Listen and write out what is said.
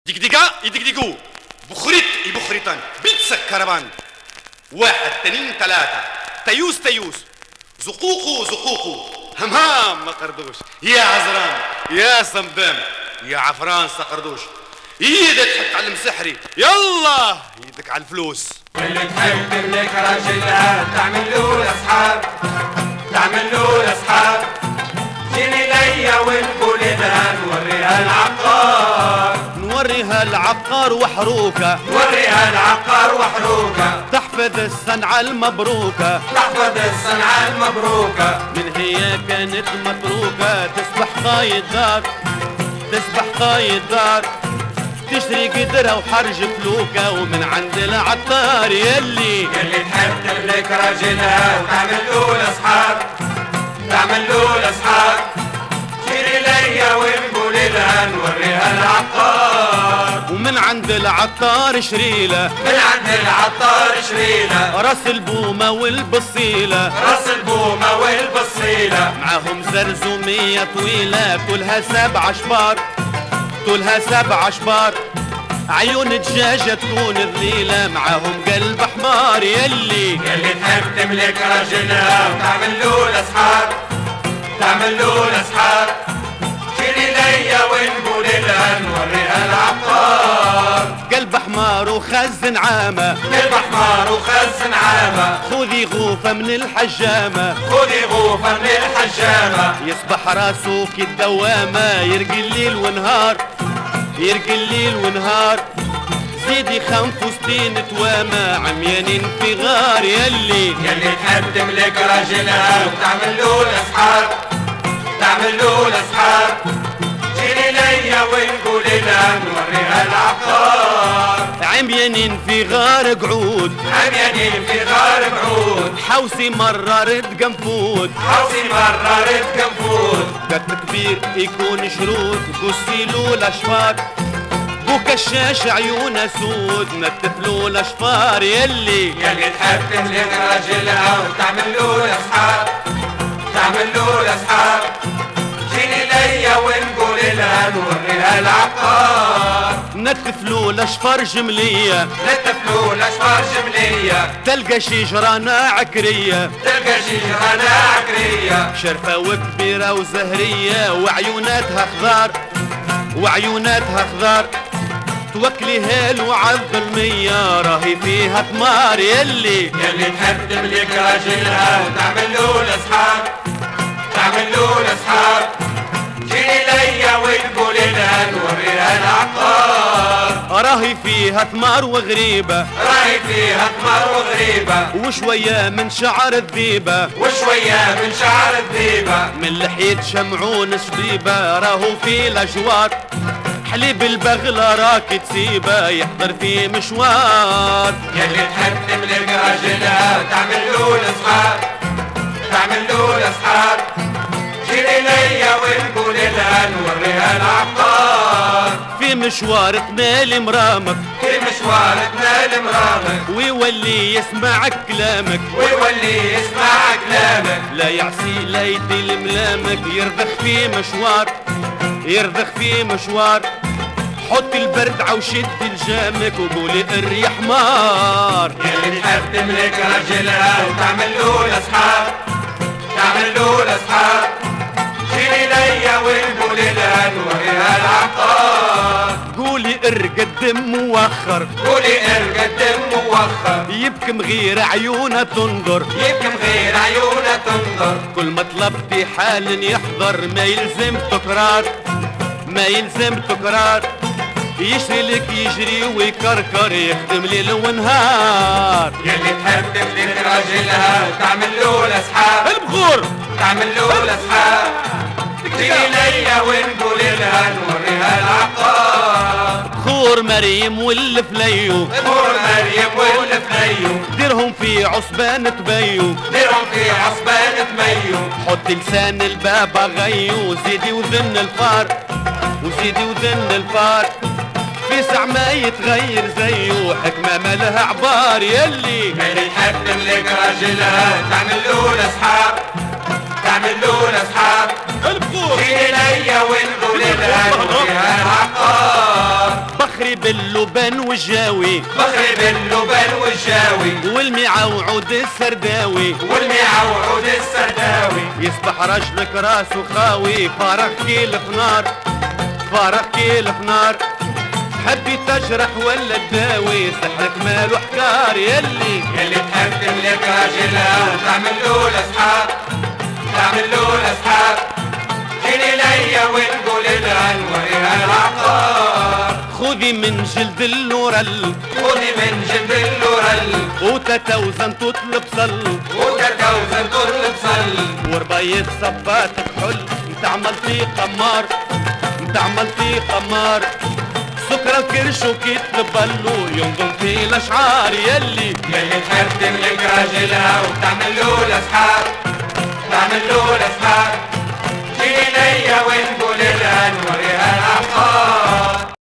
ديك ديكا يديكو بخريط يبخريطان بيتسك كربان واحد تنين ثلاثة تيوس تيوس زقوقو زقوقو همام ما قردوش يا عزران يا صمدام يا عفران سقردوش ايدك حط على المسحري يلا ايدك على الفلوس اللي تحب تملك راجلها تعمل له الاصحاب تعمل له الاصحاب جيني ليا ونقول لها نوريها العقار نوريها العقار وحروكة نوريها العقار وحروكة تحفظ الصنعة المبروكة تحفظ الصنعة المبروكة من هي كانت متروكة تصبح قايد دار تصبح قايد دار تشتري قدرة وحرج فلوكة ومن عند العطار يلي تحب تملك راجلها وتعمل له الاصحاب تعمل له الاصحاب جيني ليا ونقول لها نوريها العقار ومن عند العطار شريلة من عند العطار شريلة راس البومة والبصيلة راس البومة والبصيلة معاهم زرزومية طويلة طولها 7 أشبار طولها 7 أشبار عيون دجاجة تكون ذليلة معاهم قلب حمار يلي تحب تملك راجلها وتعمل له الاصحاب تعمل له الاصحاب جيني ليا ونقول لها نوريها العقار قلب حمار وخزن عامة قلب حمار وخزن عامة خذي غوفة من الحجامة خذي غوفة من الحجامة يصبح راسه كالدوامة يرقي الليل ونهار يرقي الليل ونهار زيدي 65 توامة عميانين في غار يلي تحب تملك راجلها وتعمل له الاصحاب تعمل له الاصحاب جيني ليا ونقول لها نوريها العقار عميانين في غار قعود عميانين في غار بعود حوسي مررت قنفود حوسي مررت قنفود قتل كبير يكون شرود قسيلو الاشفار بو كشاش عيونه سود نتفلو الاشفار يلي تحب تملك راجلها وتعمل له الاصحاب تعمل له الاصحاب جيني ليا ونقول لها نوريها العقار نتفلو الاشفار جملية نتفلو الاشفار جملية تلقى شجرة عكرية تلقى شجرة عكرية شرفة وكبيرة وزهرية وعيوناتها خضار وعيوناتها خضار توكلي هيل وعالظلمية راهي فيها ثمار يلي تحب تملك راجلها وتعمل له الاصحاب تعمل له الاصحاب جيني ليا ونقول لها نوريها العقار راهي فيها ثمار وغريبة راهي فيها ثمار وغريبة وشوية من شعر الذيبة وشوية من شعر الذيبة من لحية شمعون شبيبة راهو في الأجوار حليب البغلة راك تسيبه يحضر في مشوار تحب تملك راجلها وتعمل له الاصحاب تعمل له الاصحاب جيني ليا ونقول لها نوريها العقار في مشوار تمالي مرامك في مشوار تنال مرامك ويولي يسمع كلامك ويولي يسمع كلامك لا يعصي لا يدي ملامك يرضخ في مشوار يرضخ في مشوار حط البردعة وشد الجامك وقولي الريح حمار تحب تملك راجلها وتعمل له الاصحاب تعمل له الاصحاب جيني ليا ونقول لها نوريها العقار قولي ارقدم موخر قولي ارقى الدم موخر يبكم غير عيونها تنظر يمكن غير عيونها تنظر كل ما طلبتي حال يحضر ما يلزم تكرار ما يلزم تكرار يشري لك يجري ويكركر يخدم ليل ونهار تحب تملك راجلها وتعمل له الاصحاب البخور تعمل له الاصحاب جيني ليا ونقول لها نوريها العقار خور مريم والفليو خور مريم والفليو ديرهم في عصبان تبيو ديرهم في عصبان تميو حط لسان البابا غيو زيدي وذن الفار وزيدي وذن الفار في ساع ما يتغير زيه حكمة ما لها عبار يلي تحب تملك راجلها تعمل له الاصحاب تعمل له الاصحاب البخور جيني ليا ونقول لها نوريها العقار بخري باللبن والجاوي بخري باللبن والجاوي والمعوعود السرداوي والمعوعود السرداوي يصبح رجلك راسه خاوي فارغ كيل في نار فارغ كيل في نار حبي تجرح ولا تداوي سحرك ماله حكار يلي تحب تملك راجلها وتعمل له الأصحاب تعمل له الأصحاب جيني ليا ونقول لها نوريها العقار خذي من جلد اللورل خذي من جلد اللورل وتتوزن تطلب صل وتتوزن تطلب صل وربيت صباتك حل تعمل فيه قمار تعمل فيه قمار سكر الكرش وكيت بلو ينظم في الاشعار يلي تحب تملك راجلها وتعمل له الأصحاب تعمل له الأصحاب جيني ليا ونقول لها نوريها العقار